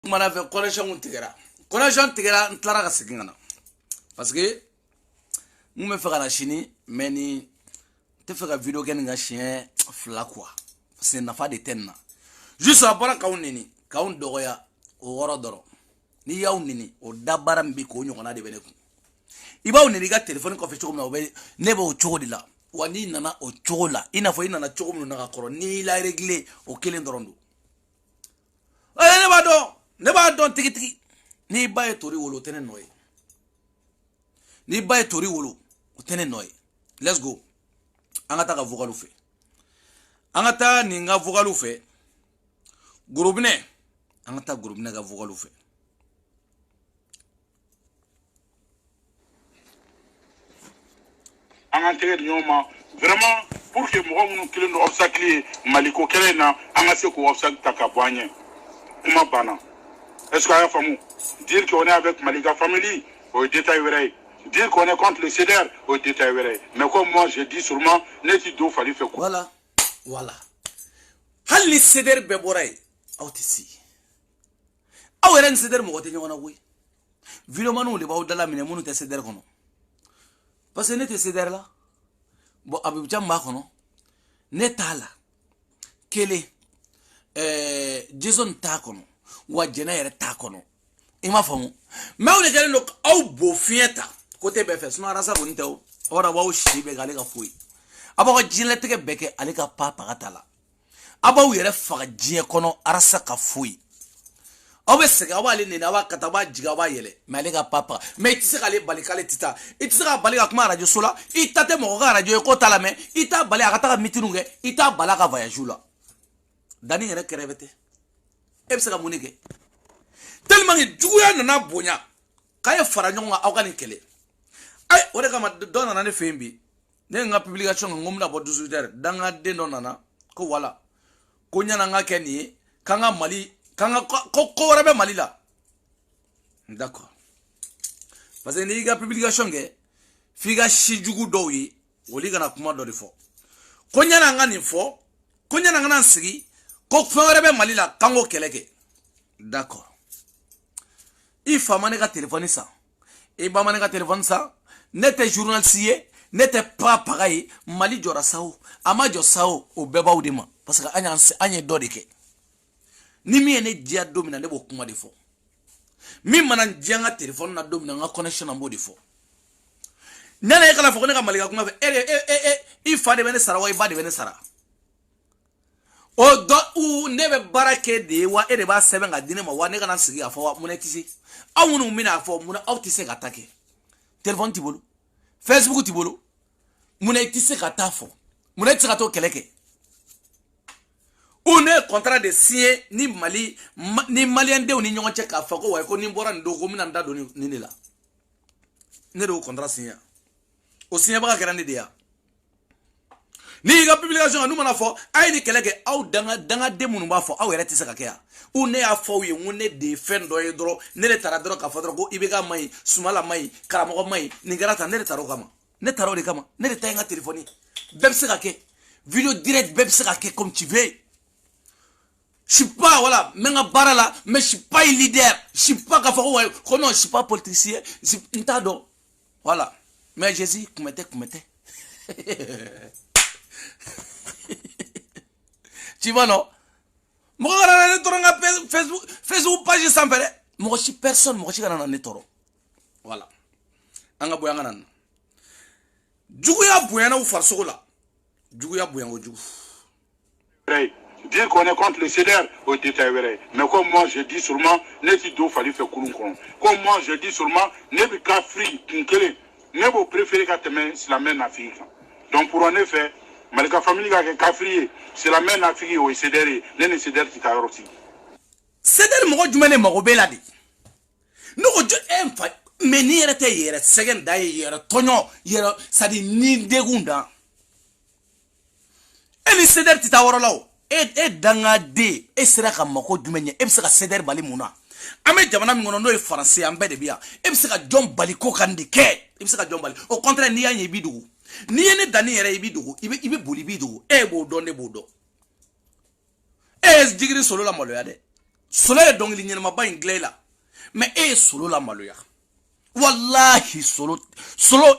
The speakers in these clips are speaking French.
mana fe connexion tigera ntlara ka segin kana parce que mun me fe kana chini mais ni te fe ka video kɛ nin ka chien fila quoi parce que nafa de tenna juste a bɔra kaw nini kaw dɔgɔya o wɔrɔ dɔrɔn ni y'aw nini o dabara min bi k'o ɲɔgɔnna de bɛ ne kun i b'aw nini i ka telefɔni kɔfɛ cogo min na o bɛ ne b'o cogo de la wa n'i nana o cogo la i n'a fɔ i nana cogo min na ka kɔrɔ n'i la régler o kelen dɔrɔn don ne b'a dɔn tigitigi n'i ba ye tori wolo o tɛ ne nɔ ye n'i ba ye tori wolo o tɛ ne nɔ ye let's go an ka taa ka vocal fɛ an ka taa nin ka vocal fɛ Gorobinɛ an ka taa Gorobinɛ ka vocal fɛ an ka tɛgɛ di ɲɔgɔn ma vraiment pour que mɔgɔ minnu kelen don obstacle ye Maliko kɛlɛ in na an ka se k'o obstacle ta ka bɔ an ɲɛ kuma banna est-ce que a y'a faamu dire qu'on est avec Malika famille au détail wɛrɛ ye dire qu'on est contre le CDR au détail wɛrɛ ye mais comme moi je dis sûrement ne ti do fali fɛ quoi voilà hali ni CDR bɛɛ bɔra ye aw tɛ si aw yɛrɛ ni CDR mɔgɔ tɛ ɲɔgɔn na koyi videomaniw de b'aw dala minɛ minnu tɛ CDR kɔnɔ parce que ne tɛ CDR la bon Abibuja min b'a kɔnɔ ne t'a la kelen Jason t'a kɔnɔ wa jɛnɛ yɛrɛ t'a kɔnɔ i m'a faamu mais aw de kɛlen don aw bo fiɲɛ ta côté bɛɛ fɛ sinon arasa kɔni tɛ o wara b'aw si bɛɛ k'ale ka foyi a b'aw ka diɲɛlatigɛ bɛɛ kɛ ale ka pa paga ta la a b'aw yɛrɛ faga diɲɛ kɔnɔ arasa ka foyi aw bɛ sɛgɛn aw b'ale neni aw b'a kata aw b'a jigin aw b'a yɛlɛ mais ale ka pa paga mais i tɛ se k'ale bali k'ale tɛ taa i tɛ se k'a bali ka kuma arajo so la i ta tɛ mɔgɔ ka arajo ye k'o t'a la mais i t'a bali a ka taa ka meeting kɛ i t'a bali a ka voyage la Dani yɛrɛ kɛrɛfɛ tɛ e bɛ se ka mun de kɛ tellement que juguya nana bonya k'a ye fara ɲɔgɔn kan aw ka nin kɛlɛ ayi o de kama dɔ nana ne fɛ yen bi ne ye n ka publication kan n ko n bɛna bɔ 18h dangaden dɔ nana ko wala ko ɲana n ka kɛ nin ye k'an ka Mali ko wɛrɛ bɛ Mali la d'accord parce que n'i ka publication kɛ f'i ka si jugu dɔw ye olu kana kuma dɔ de fɔ ko ɲana n ka nin fɔ ko ɲana n ka sigi ko fɛn wɛrɛ bɛ Mali la k'an k'o kɛlɛ kɛ d'accord i fa ma ne ka téléphone san i ba ma ne ka téléphone san ne tɛ journaliste ye ne tɛ paga ye Mali jɔra sa o a ma jɔ sa o o bɛɛ b'aw de ma parce que an ye dɔ de kɛ ni min ye ne diya don min na ne b'o kuma de fɔ min mana diya n ka téléphone na don min na n ka connection na n b'o de fɔ ne yɛrɛ ye kana fɔ ko ne ka Malika kuma fɛ i fa de bɛ ne sara wa i ba de bɛ ne sara o dɔ ne bɛ baara kɛ de ye wa e de b'a sɛbɛn ka di ne ma wa ne kana sigi k'a fɔ wa mun tɛ se aw minnu bɛna fɔ mun aw tɛ se ka ta kɛ téléphone t'i bolo Facebook t'i bolo mun i tɛ se ka taa fɔ mun i tɛ se ka t'o kɛlɛ kɛ u ne ye contrat de signé ni Mali ni maliyɛn denw ni ɲɔgɔn cɛ k'a fɔ ko wa ko ni n bɔra nin don ko n bɛna n da don nin de la ne de y'o contrat signé o signébaga kɛra ne de ya ni y'i ka publication n'u mana fɔ a ye ni kɛlɛ kɛ aw dangaden minnu b'a fɔ aw yɛrɛ tɛ se ka kɛ yan u ne y'a fɔ aw ye n ko ne de ye fɛn dɔ ye dɔrɔn ne de taara dɔrɔn k'a fɔ dɔrɔn ko IBK ma ɲi Sumala ma ɲi karamɔgɔ ma ɲi nin kɛra tan ne de taara o kama ne taara o de kama ne de ta ye n ka téléphone bɛɛ bɛ se ka kɛ video direct bɛɛ bɛ se ka kɛ comme tu veux je suis pas voilà n bɛ n ka baara la mais je suis pas un leader je suis pas k'a fɔ ko non je suis pas politicien n t'a dɔn voilà mais Jésus kun tɛ tu vois non mɔgɔ kana ne tɔɔrɔ n ka Facebook page sanfɛ dɛ mɔgɔ si personne mɔgɔ si kana na ne tɔɔrɔ voilà an ka bɔ an ka na juguya bonyana u farisogo la juguya bonya kojugu dire qu'on est contre le CDR au détail wɛrɛ mais comme moi je dis sûrement ne ti do fali fɛ kurun kɔnɔ comme moi je dis sûrement ne bɛ ka firi kun kelen ne b'o préférer ka tɛmɛ silamɛ nafigi kan donc pour ne fɛ Malika famille ka kɛ kafiri ye silamɛ nafigi o ye CDR ye ne ni CDR ti taa yɔrɔ si CDR mɔgɔ jumɛn de mago b'e la de ne ko jɔ e fa mais ni yɛrɛ tɛ yɛrɛ sɛgɛn da ye yɛrɛ tɔɲɔ yɛrɛ c'est à dire ni degun dan e ni CDR ti taa yɔrɔ la o e dangaden e sera ka mako jumɛn ɲɛ e bɛ se ka CDR bali mun na an bɛ jamana min kɔnɔ n'o ye faransi an bɛɛ de bɛ yan e bɛ se ka jɔn bali ko kan de kɛ e bɛ se ka jɔn bali au contraire n'i y'a ɲɛ i b'i dogo n'i ye ne danni yɛrɛ i b'i dogo i bɛ boli i b'i dogo e b'o dɔn ne b'o dɔn e ye jigiri solo la maloya dɛ solo ye dongili ɲɛnama ba in dilan la mais e ye solo la maloya wallahi solo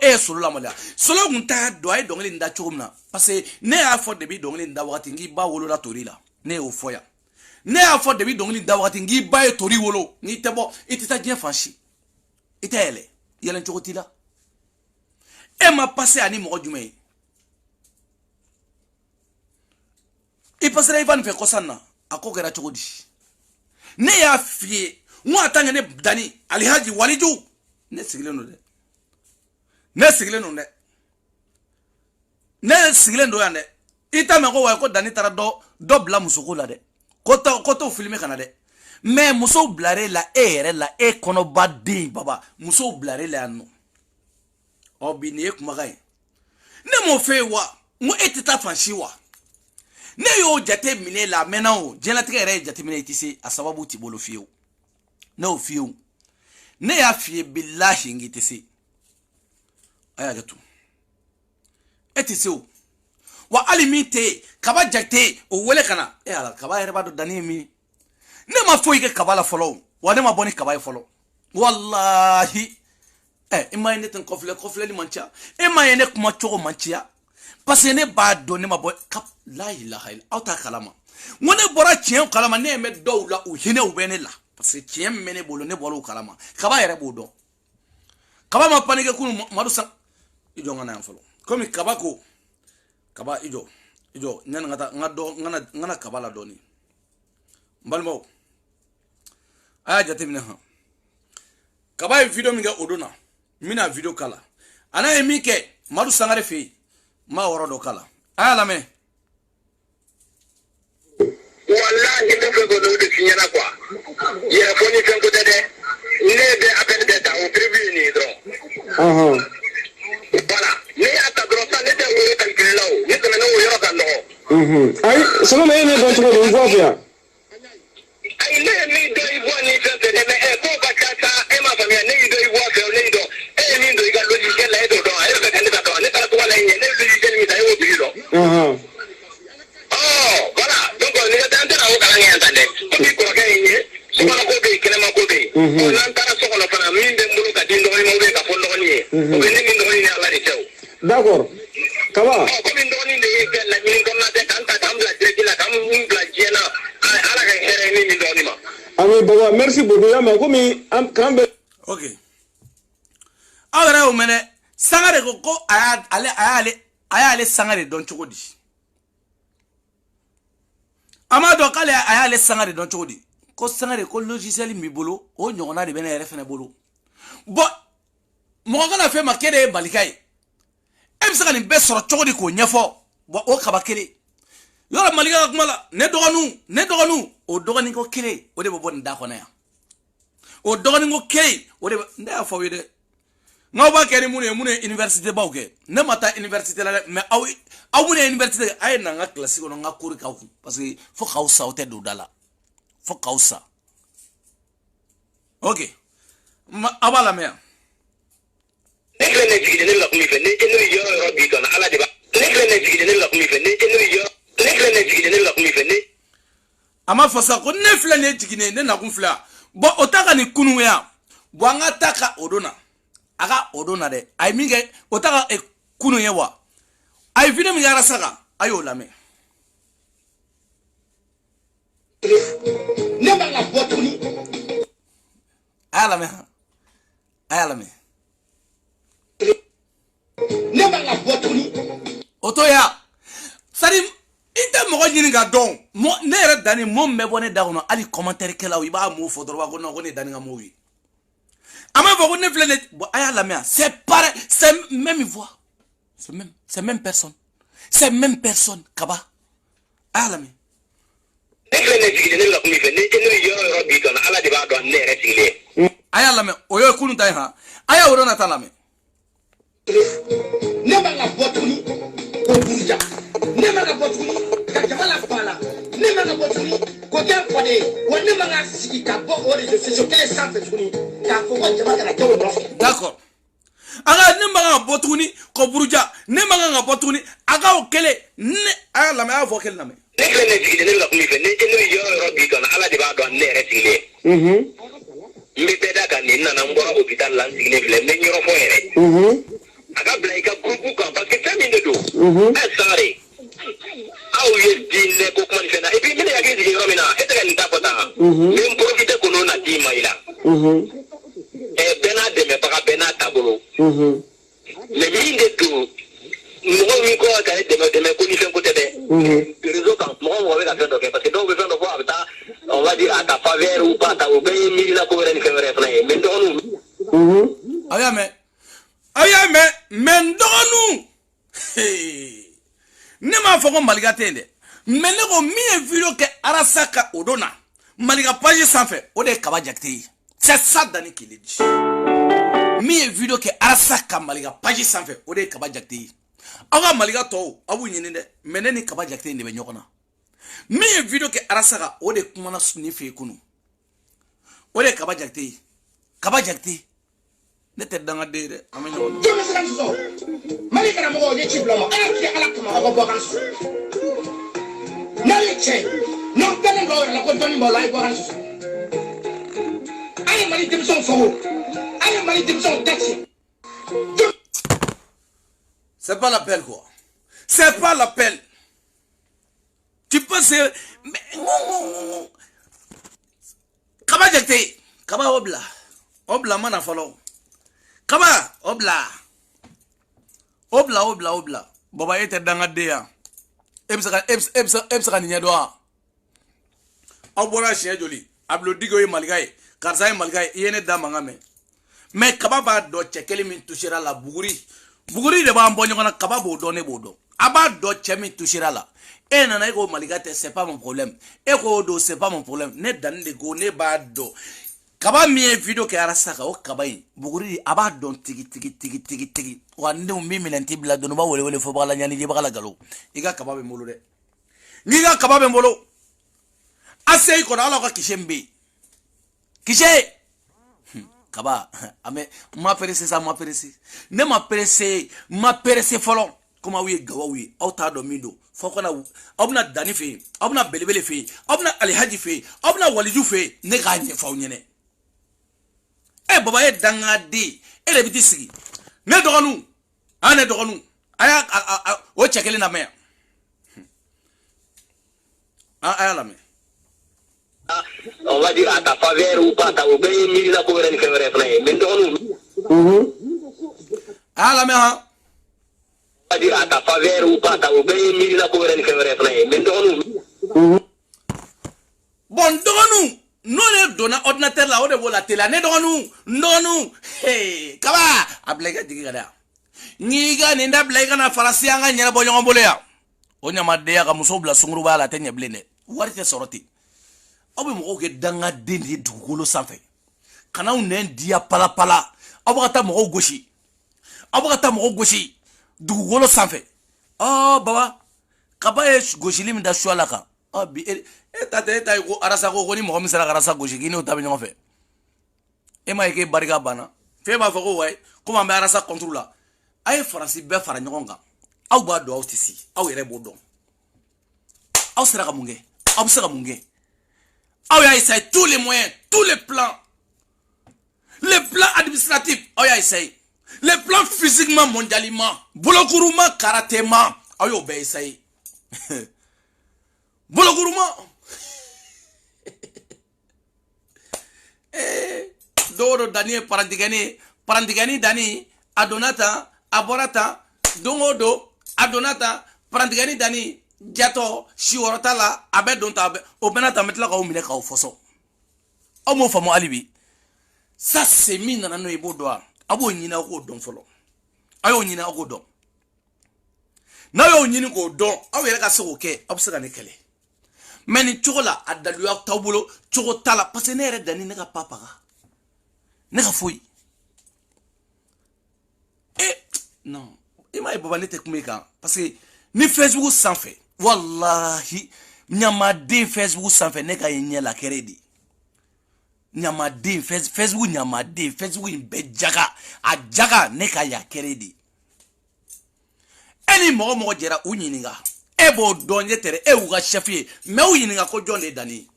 e ye solo la maloya solo kun t'a dɔn a ye dongili in da cogo min na parce que ne y'a fɔ depuis dongili in da wagati n k'i ba wolola tori la ne y'o fɔ yan ne y'a fɔ depuis dongili in da wagati n k'i ba ye tori wolo n'i tɛ bɔ i tɛ taa diɲɛ fan si i tɛ yɛlɛ yɛlɛn cogo t'i la e ma passé ani mɔgɔ jumɛn ye i passera Ivan fɛ kɔsan na a ko kɛra cogo di ne y'a f'i ye n ko a tant que ne Dani Alihaji Waliju ne sigilen don dɛ ne sigilen don yan dɛ i t'a mɛn ko wa ko Dani taara dɔ bila musoko la dɛ ko t'o filmer kana dɛ mais musow bilar'e la e yɛrɛ la e kɔnɔba den baba musow bilar'e la yan nɔ ɔ bi nin ye kumakan ye ne m'o fɛ ye wa n ko e tɛ taa fan si wa ne y'o jate minɛ la mɛnna o diɲɛlatigɛ yɛrɛ ye jate minɛ i tɛ se a sababu t'i bolo fiyewu ne y'o f'i ye ne y'a f'i ye bilahi n k'i tɛ se a y'a kɛ to e tɛ se o wa hali min tɛ yen kaba jate o wele ka na e ala kaba yɛrɛ b'a dɔn Dani ye min ye ne ma foyi kɛ kaba la fɔlɔ wa ne ma bɔ ni kaba ye fɔlɔ wallahi i ma ye ne tɛ n kɔfilɛli man ca e ma ye ne kuma cogo man ca parce que ne b'a dɔn ne ma bɔ la ilaha illa aw t'a kalama n ko ne bɔra tiɲɛ kalama ne bɛ dɔw la u hinɛw bɛ ne la parce que tiɲɛ min bɛ ne bolo ne bɔra o kalama kaba yɛrɛ b'o dɔn kaba ma panike kunu madu san i jɔ n ka na yan fɔlɔ komi kaba ko kaba i jɔ ɲani ka taa n kana kaba la dɔɔni n balimaw a y'a jateminɛ han kaba ye video min kɛ o don na n bɛna video kala a n'a ye min kɛ madu sangare fɛ yen n b'a wɔrɔ dɔ kala a y'a lamɛn. wallahi ne fɛ ko dɔ de fi ɲɛna quoi yɛrɛ fɔ ni fɛn ko tɛ dɛ ne bɛ appel bɛɛ ta o prévu nin dɔrɔn voilà ne y'a ta dɔrɔn sa ne tɛ o yɔrɔ calculé la o ne tɛmɛna o yɔrɔ ka nɔgɔ ayi solo e ne dɔn cogo di n fɔ fɛ yan ayi ne ye min dɔn i bɔ ni fɛn fɛn dɛ mais ko ka ca sa e m'a faamuya ne y'i dɔn i bɔ fɛ o ne y'i dɔn e ye min dɔn i ka logiciel la e t'o dɔn a yɛrɛ fɛ ka ne ta dɔn ne taara tɔgɔ la ɲɛ ne ye logiciel min ta e y'o tigi dɔn voilà donc ni ka taa an tɛna o kalan kɛ yan tan dɛ komi kɔrɔkɛ ye n ye sokɔnɔ ko bɛ yen kɛnɛma ko bɛ yen n'an taara so kɔnɔ fana min bɛ n bolo ka di n dɔgɔnin ma ou bien ka fɔ n dɔgɔnin ye o bɛ ne ni n dɔgɔnin ni ala de cɛ o d'accord kaba komi n dɔgɔnin de ye kɛ laɲini kɔnɔna tɛ k'an ta k'an bila direct la k'an bila diɲɛ na ala ka hɛrɛ ni min dɔgɔnin ma ami baba merci beaucoup ya ma komi kan bɛ ok aw yɛrɛ y'o mɛn dɛ Sangare ko a y'ale Sangare dɔn cogo di a m'a dɔn k'ale a y'ale Sangare dɔn cogo di ko Sangare ko logiciel min b'i bolo o ɲɔgɔnna de bɛ ne yɛrɛ fɛnɛ bolo bon mɔgɔ kana fɛn ma k'e de ye balika ye e bɛ se ka nin bɛɛ sɔrɔ cogo di k'o ɲɛfɔ bon o kaba kelen yɔrɔ Malika ka kuma la ne dɔgɔninw o dɔgɔnin ko kelen o de bɛ bɔ nin da kɔnɔ yan o dɔgɔnin ko kelen o de bɛ ne y'a fɔ aw ye dɛ n'aw b'a kɛ ni minnu ye université baw kɛ ne ma taa université la dɛ mais aw minnu ye université kɛ a ye na n ka kilasi kɔnɔ n ka cours k'aw kun parce que fo k'aw sa aw tɛ don da la fo k'aw sa ok aw b'a lamɛn yan. ne filɛ nin jigin ne la kun min fɛ ne n'o ye yɔrɔ b'i kan ala de b'a ne filɛ nin jigin ne la kun min fɛ ne n'o ye ne filɛ nin jigin ne la kun min fɛ ne. a ma fɔ sa ko ne filɛ nin ye jigin ne nakun filɛ yan bon o ta ka nin kunun yan bon an ka ta ka o don na a ka o don na dɛ a ye min kɛ o ta ka kunun ye wa a ye video min kɛ arasa kan a y'o lamɛn. ne b'a la bɔ tuguni. a y'a lamɛn a y'a lamɛn. ne b'a la bɔ tuguni. o to ya sari i tɛ mɔgɔ ɲini ka dɔn ne yɛrɛ Dani mɔɔ min bɛ bɔ ne da kɔnɔ hali commentaire kɛlaw i b'a mot fɔ dɔrɔn b'a ko non ko ne Dani ka mot ye a m'a fɔ ko ne filɛ ne bon a y'a lamɛn c'est pareil c'est même voix c'est même personne kaba a y'a lamɛn. ne filɛ nin jigin ne la kun min fɛ ne n'o ye yɔrɔ b'i kan ala de b'a dɔn ne yɛrɛ sigilen. a y'a lamɛn o ye kunun ta ye han a y'a wolo na ta lamɛn. ne b'a la bɔ tuguni ko Buruja ne ma ka bɔ tuguni ka jama la fa la ne ma ka bɔ tuguni ko kɛ fɔ de ye wa ne ma ka sigi ka bɔ o réseaux sociaux kelen sanfɛ tuguni k'a fɔ ko jama kana kɛ o nɔfɛ. d'accord a ka ne ma kan ka bɔ tuguni ko Buruja ne ma kan ka bɔ tuguni a ka o kelen ne a y'a lamɛn a y'a fɔ kelen lamɛn. ne filɛ ne sigilen ne bɛ ka kuma i fɛ ne yɔrɔ b'i kan ala de b'a dɔn ne yɛrɛ sigilen n bɛ bɛɛ da kan nin nana n bɔra hôpital la n sigilen filɛ n bɛ yɔrɔ fɔ yɛrɛ a ka bila i ka groupe kan parce que fɛn min de don sare aw ye diinɛ ko kuma ni fɛn na et puis n bɛna hakili sigi yɔrɔ min na e tɛ ka nin ta fɔ tan n bɛ n profiter ko n'o na d'i ma i la bɛɛ n'a dɛmɛbaga bɛɛ n'a taabolo mais min de don mɔgɔ min kɔ ka e dɛmɛ ko ni fɛn ko tɛ dɛ réseau kan mɔgɔ bɛ ka fɛn dɔ kɛ parce que dɔw bɛ fɛn dɔ fɔ a bɛ taa on va dire à ta faveur ou pas ta o bɛɛ ye miirila ko wɛrɛ ni fɛn wɛrɛ fana ye mais dɔgɔninw a y'a mɛn mais n dɔgɔninw ne m'a fɔ ko Maliga tɛ yen dɛ mais ne ko min ye video kɛ Arasa ka o don na Maliga page sanfɛ o de ye Kaba Jakite ye c'est ça Dani qui le dit min ye video kɛ Arasa ka Maliga page sanfɛ o de ye Kaba Jakite ye aw ka Maliga tɔw aw b'u ɲini dɛ mais ne ni Kaba Jakite de bɛ ɲɔgɔn na min ye video kɛ Arasa kan o de kumana ne fɛ yen kunun o de ye Kaba Jakite ye Kaba Jakite ne tɛ dangaden ye dɛ an bɛ ɲɔgɔn na. jɔn bɛ se ka sɔsɔ Mali karamɔgɔw ye ci bila ma ala kɛ ala kama aw ka bɔ kan sɔsɔ n'a ye cɛ n'aw dalen dɔw yɛrɛ la ko dɔnni b'aw la a ye bɔ kan sɔsɔ a ye Mali denmisɛnw fago a ye Mali denmisɛnw taxi. C'est pas l'appel quoi. C'est pas l'appel. Tu penses mais Kaba Jakite Kaba obla mana follow Kaba obla baba ete danga deya ebsa ni nyadoa abora chien joli ablo digo e malgaye karza e malgaye yene damanga mais Kaba ba do chekeli min touchera la buguri de ba mbonyo na Kaba bo do ne bodo aba do chemi touchera la e nana ego maligate c'est pas mon problème ego do c'est pas mon problème ne dan de go ne ba do Kaba mi video ke Arasa ka o Kaba yin buguri aba don tigi wa ndum mi milenti bla do no ba wele fo bala nyani je bala galo iga Kaba be molo de ngiga Kaba be molo asei ko ala ka kishembe kishe Kaba ame ma perese ne ma perese folon kuma wi gawa wi auta do mindo fokona obna Dani fe obna belebele fe obna Alhaji fe obna Waliju fe ne ga nye faw nyene baba ye danga de ele biti sigi ne dogonu aya o chekele na me aya la me on va dire à ta faveur ou pas ta o bɛɛ ye miirila ko wɛrɛ ni fɛn wɛrɛ fana ye mais dɔgɔninw aya la me ha on va dire à ta faveur ou pas ta o bɛɛ ye miirila ko wɛrɛ ni fɛn wɛrɛ fana ye mais dɔgɔninw bon dogonu no le donna ordinateur la o de vola télé ne dogonu hey Kaba ablega digi gada ngiga ninda blega na farasi anga nyara bo nyongo bole ya o nyama de ya ka muso bla sunguru bala tenya blene wari te soroti obi mo ke danga dendi dugolo sanfɛ kana u nen dia pala abata mo goshi dugolo sanfɛ baba Kaba ye goshi lim da shwala ka bi tate ko Arasa ko ni mo mi sara Arasa goshi kini o tabi ɲɔgɔn fɛ e ma ke barika bana fe b'a fɔ ko way kuma be Arasa contre la ay faransi bɛɛ fara ɲɔgɔn kan aw b'a dɔn aw tɛ si aw yɛrɛ b'o dɔn aw sera ka mun kɛ aw bɛ se ka mun kɛ aw y'a essayé tous les moyens tous les plans administratifs aw y'a essayé les plans physiquement mondialement bolokuruma karatéma aw y'o bɛɛ essayé bolokuruma do Dani parantigani Dani adonata aborata dongodo adonata parantigani Dani jato shiworota la abe donta o benata metla ka o mine ka o foso o mo famo alibi ça c'est min nana no ibo doa abo nyina ko don folo ayo nyina ko don na yo nyini ko don aw yere ka se ko ke aw se ka ne kele mais ni chokola adalu aw tawbulo choko tala parce que ne yɛrɛ Dani ne ka papa ne ka foyi non ima e baba ne te kuma kan parce que ni Facebook sanfɛ wallahi nyamaden Facebook sanfɛ ne ka ɲɛ la kɛrɛ de nyamaden Facebook nyamaden Facebook in bɛ jaga ne ka ya kɛrɛ de eni mɔgɔ jɛra u ɲininka e bo donye tere e uga chefie me u yininga ko jonde dani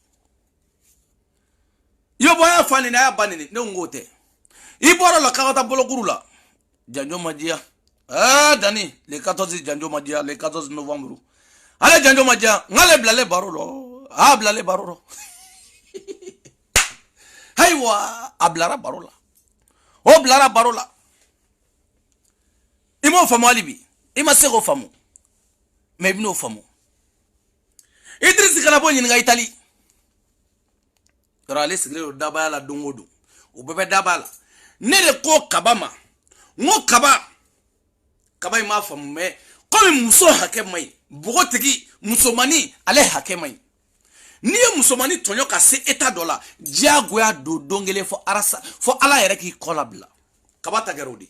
yo boya fani na ya banini ne ngote iboro la kawata bolokuru la janjo madia dani le 14 janjo madia le 14 novembre ale janjo madia ngale blale barolo blale barolo haywa ablara barola o blara barola imo famu alibi ima sego famu mais ibno famu Idriss kana bo nyinga Italie rale sigre dabaya la dongodo o bebe dabala ne de ko kabama ngo kaba ima famu me comme muso hake mai bogotigi musomani ale hake mai ni musomani tonyo ka se état dola diagoya do dongele fo arasa fo ala yere ki kolabla kaba tagerodi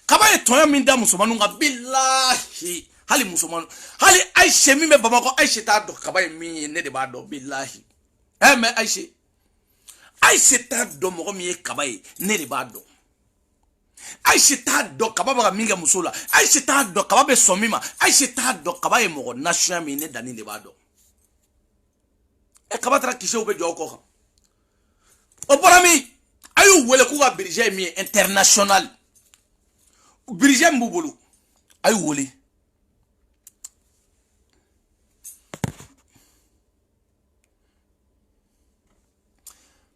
kaba e tonyo minda musomanu nga billahi hali musomanu hali aishe mime bamako aishe ta do kaba e mi ne de ba do billahi me aishe ta do mo mi kaba e ne de ba do aishe ta do kaba ba minga musola aishe ta do kaba be somima aishe ta do kaba e mo national mi ne dani de ba do e kabatra kise ube joko o borami ayu wele ku ga birije mi international birije mbubulu ayu wele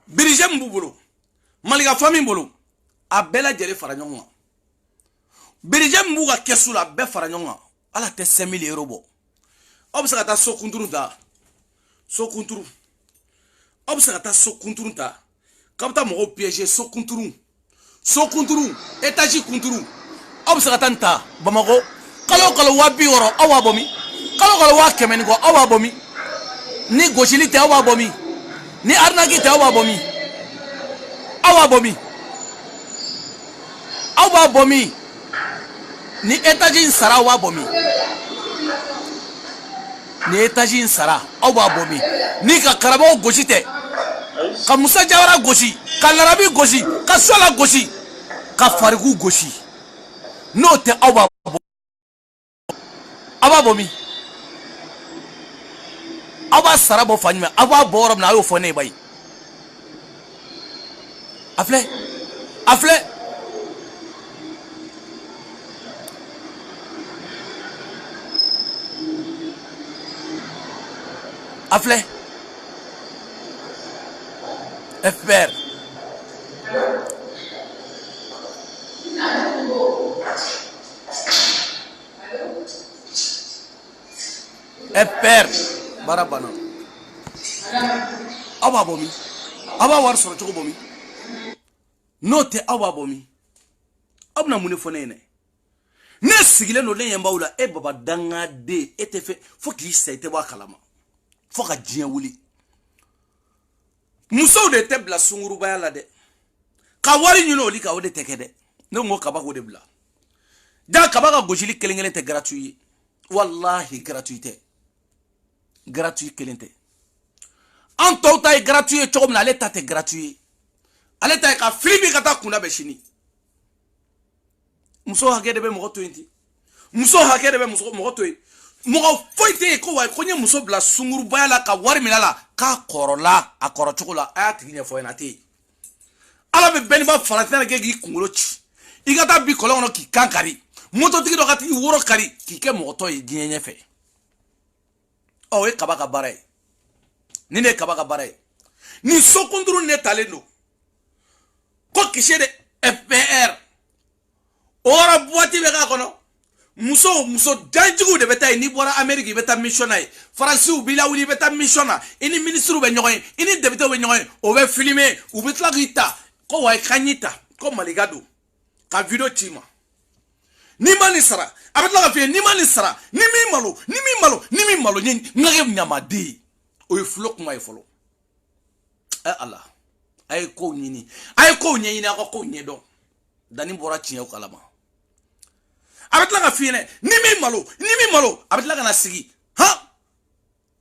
birije mbubulu maliga fami mbulu abela jere faranyonga birije mbuga kesula be faranyonga ala te 5000 euros bo obsa ta so kunturu da so kunturu obsa ta so kunturu ta kapta mo piéger so kunturu étage kunturu obsa ta nta bamako kalo wabi woro awa bomi kalo wa kemen go awa bomi ni goshili te awa bomi ni arnagi te awa bomi ni étage sara awa bomi ni étage sara awa bomi ni ka karabo goshi te ka Musa Jawara goshi ka Larabi goshi ka Sola goshi ka Farigu goshi no te awa bomi awa sara bo fanyme awa borom na yo fone bay afle FPR barabana awa bomi awa war soro choko bomi note awa bomi abna mune fonene ne sigile no len yambawula e baba danga de etefe fo ki sete wa kalama fo ka jien wuli muso de te bla sunguru bayala de ka wari nyino li ka wode tekede ne ngo kaba ko de bla da kaba ka gojili kelengele te gratuit wallahi gratuité kelente en tota est gratuit chom na leta te gratuit aleta ka flibi kata kuna be shini muso hake de be mo 20 muso hake de be mo 20 mo foite ko wa ko nye muso bla sunguru bayala ka wari milala ka korola akoro chukula ayati nya foina te ala be beniba faratina ke gi kungulo chi igata bi kolongo ki kankari moto tigi do kati woro kari ki ke mo to yi ginye fe o e kabaka barai ni ne kabaka barai ni sokunduru ne talendo ko kishede FPR ora boati be ka kono muso danjigu de beta ni bora Amerique beta missionnaire France ou bila wuli beta missionnaire ini ministre be nyoy ini debito be nyoy o be filmer ou betla gita ko wa kanyita ko maligado ka video tima ni mani sara abetla ka fi ni mani sara ni mi malo ni ngage nyamadi o e flok mai folo Allah ay ko nyini na ko nyedo dani bora tiyo kalama abetla ka fi ne ni mi malo abetla ka na sigi ha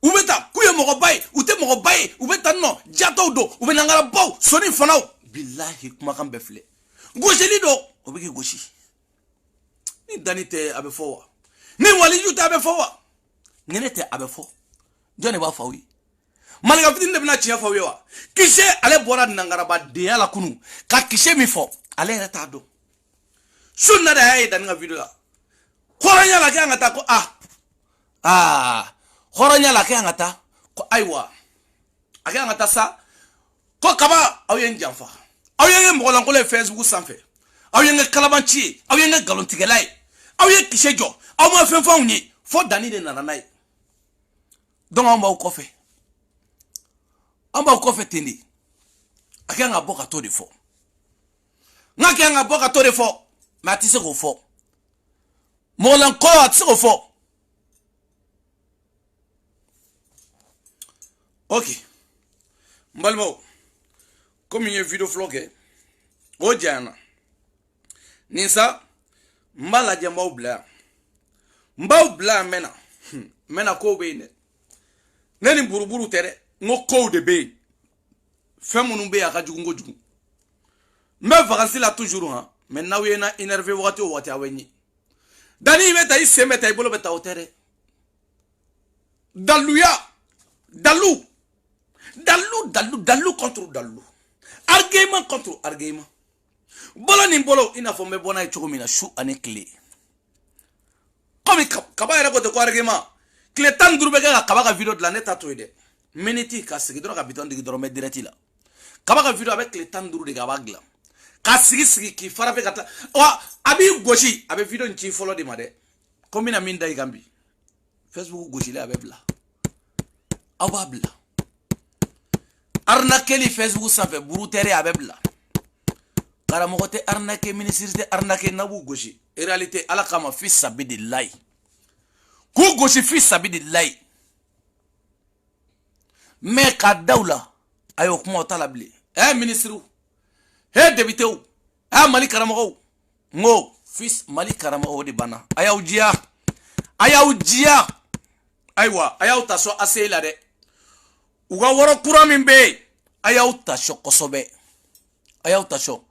ubeta kuye mo bay ute mo bay ubeta no jato do ubenangara baw soni fanao billahi kuma kan befle gosheli do obiki goshi ni danite abe fowa ni wali yuta abe fowa ngenete abefo jone ba fawi malika fitin de bina tiya fawi wa kise ale bora nangara de ala kunu ka kise mi fo ale reta do sunna da hay dan nga video la khoranya la ka ngata ko khoranya la ka ngata ko aywa aka ngata sa ko kaba aw yen janfa aw yen mo lan ko le Facebook sanfe aw yen kalabanchi aw yen galontigelai aw yen kise jo aw ma fen fa unyi fo dani de nananai donc on va au coffre tendi aka nga boka to de fo ngaka nga boka to de fo ma tise ko fo mo lan ko atise ko fo OK mbalmo comme une vidéo vlog o jana nisa mbala jamba ubla mena ko be neni buruburu tere ngo ko de be femunu be aka jugu jugu me vacances la toujours hein mais na wena énervé wati awenyi dani meta isse meta ibolo beta otere dalu contre dalu argument contre argument bolo ni bolo ina fo me bona chogomina shu ani clé comme kaba era ko de argument clé tan durbe ga kaba ka vidéo de la neta to ide minute ka sigi dro ka biton de dro me direct la kaba ka vidéo avec clé tan duru de ga bagla ka sigi ki farape kata wa abi goshi abi vidéo nchi follow de made combina minda igambi Facebook goshi le abebla ababla arnaque li Facebook sanfɛ buru tere abebla karamɔgɔ tɛ arnaque ministre tɛ arnaque nabu gosi en réalité ala kama fi sabidillahi ku gosi fi sabidillahi mais ka dawla ayo kuma ta labli ministre député mali karamɔgɔ ngo fils mali karamɔgɔ de bana ayaw jia aywa ayaw taso asela de uga woro kura min be ayaw tasho kosobe ayaw tasho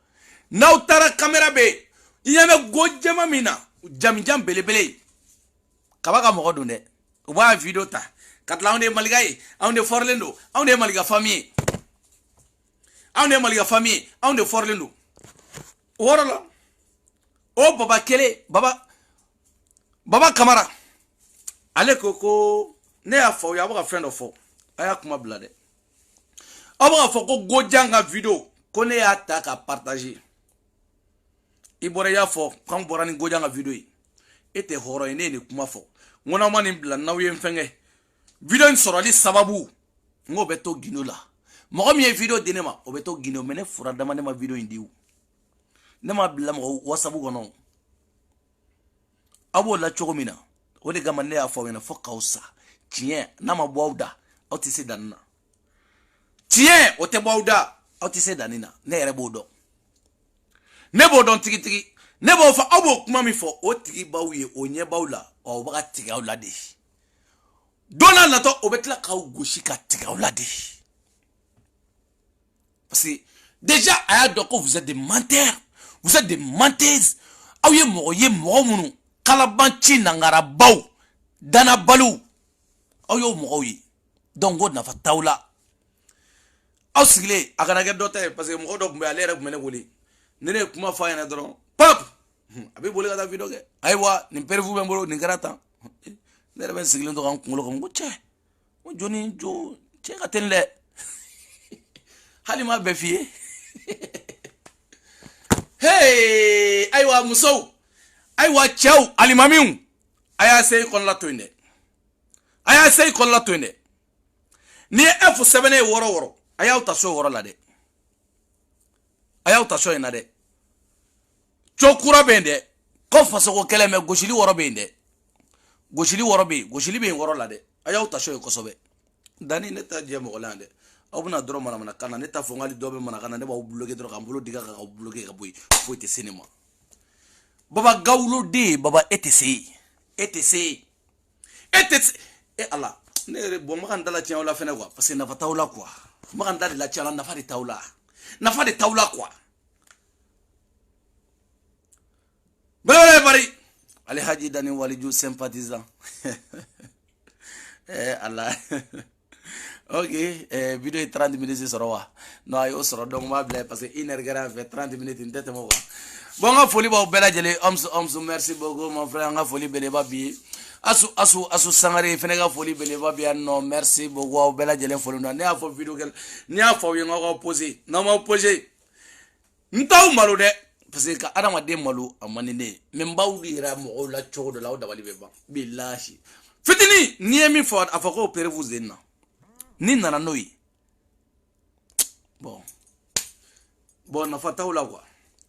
na utara kamera be iyame gojama mina jamjam belebele kabaka mo godunde uba video ta katla onde maligay onde forlendo onde maliga famille onde forlendo worola o baba kele baba kamara ale koko ne afo ya baka friend of aya kuma blade aba fo ko gojanga video ko ne ya ta ka partager ibore ya fo kan borani gojanga video yi ete horo ene ne kuma fo ngona mani bla nawe mfenge video nsorali sababu ngo beto ginola mo mi video dinema o beto gino mene fura dama ne ma video indiu ne ma bla mo wasabu gono abo la chogomina o de gama ne ya fo na fo kausa tien na ma bwauda o ti se danna tien o te bwauda o ti se danina ne ere bodo ne bodon tigi ne bo fa abo kuma mi fo o tigi bawye o nye bawla o ba tigi awla de dona na to o betla ka goshi ka tigi awla de parce que déjà aya doko vous êtes des menteurs vous êtes des menteuses aw ye mo munu kalabanchi nangara baw dana balu aw yo mo yi donc god na fa tawla aw sigle akana ge dote parce que mo do kumbe alere kumene woli nene kuma fa yana dron pap abi bole ga video ge aywa ni perfu be mbolo ni garata nere ben sigle ndo kan kulo ko ngoche mo joni jo che ka tenle halima be fie hey aywa muso aywa chau alimamiu aya sey kon la toinde ni F7 woro aya ta so woro la de aya ta so ina de chokura bende ko faso ko keleme goshili woro bende goshili be woro la de aya ta so ko sobe dani neta je mo lande abuna dro mana kana neta fongali dobe mana kana ne ba bloquer dro kan bolo diga ka bloquer ka boy faut te cinéma baba gawlo de baba etc et Allah ne bon makan dala tiens la fene quoi parce que na fa tawla quoi makan dala la tiens na fa de tawla quoi bale bari ali haji dani waliju sympathisant Allah. Ok, vidéo est 30 minutes, c'est ça. Non, il sera donc ma blague parce que 1h fait 30 minutes, une tête moi. Bon, on a folie, bon, bella jeli, merci beaucoup, mon frère, on a folie, belle babi. Asu sangare, fenega folie, belle babi, non, merci beaucoup, bella jeli, folie, non, n'a pas vidéo, n'a pas eu un opposé, non, m'a opposé. N'tao malo de, parce que Adam de malo, a manine, même pas où il a mon la chou de la ou d'avali beba, billahi. Fitini, ni ami fort, a fait opérer vous en. Ni nana noi bon na fata ou la quoi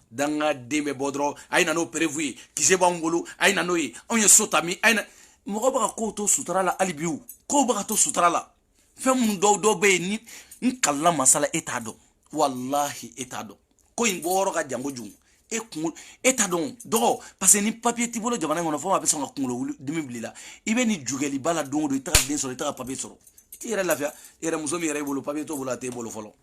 danga dembe bodro ay nano prévu ki se bangolo ay nanoi on ye sotami ay na mo ba ko to sutra la alibiu ko ba to sutra la fem do be ni nkalla masala etado wallahi etado ko in boro ga jango jum e kun etado do parce que ni papier ti bolo jamana ngono fo ma be so ngolo dimi blila ibe ni jugeli bala do ita den so ita papier soro ira lafia ira musomi ira bolo papier to bolo te bolo folo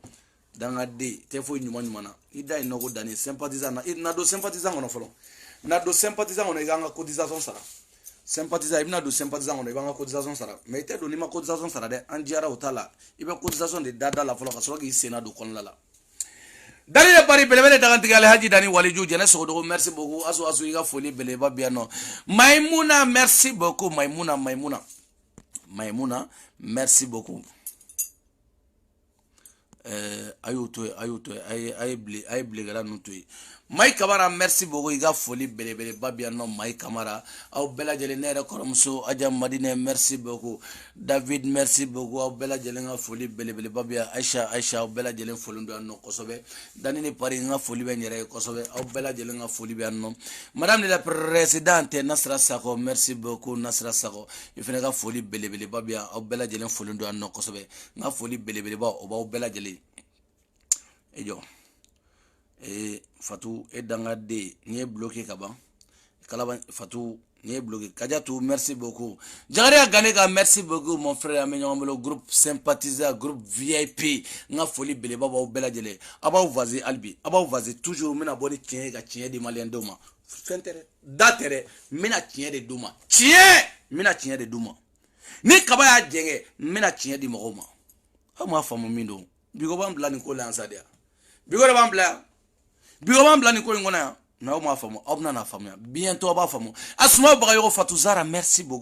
danga de te fo nyuma nyuma ida ino ko dani sympathisant na do sympathisant ngono folo na do sympathisant ngono iganga cotisation sara sympathisant ibna do sympathisant ngono iganga cotisation sara mais te do ni ma cotisation sara de andiara otala ibe cotisation de dada la folo ka so ki sena do kon la dali ya pari belebele dagantiga alhaji dani waliju jene sodo merci beaucoup asu iga folie beleba biano Maimouna merci beaucoup Maimouna merci beaucoup ayoto ay blegara nutui Mai Kamara merci beaucoup iga folie belebele babiano Mai Kamara au bela jele nere koromso aja madine merci beaucoup David merci beaucoup au bela jele nga folie belebele babia Aisha au bela jele folie ndo anno kosobe danini pari nga folie be nyere kosobe au bela jele nga folie be anno madame la présidente Nasra Sako merci beaucoup Nasra Sako ifene ga folie belebele babia au bela jele folie ndo anno kosobe nga folie belebele ba au bela jele ejo Fatou et danga de ni bloqué kaba kalaba Fatou ni bloqué Kadiatou merci beaucoup Jagaria Ganega merci beaucoup mon frère amenyamelo groupe sympathisant groupe VIP nga folie bele baba bela jele aba vazi albi aba vazi toujours mina boni tien ga tien de malien doma fentere datere mina tien de doma tien mina tien de doma ni kaba ya jenge mina tien de mogoma ama famu mindo bigo bam blani ko lansa dia bigo bam bla bigo bam blani ko ngona na o ma famu obna na famu bientôt ba famu asuma ba yo Fatou Zara merci beaucoup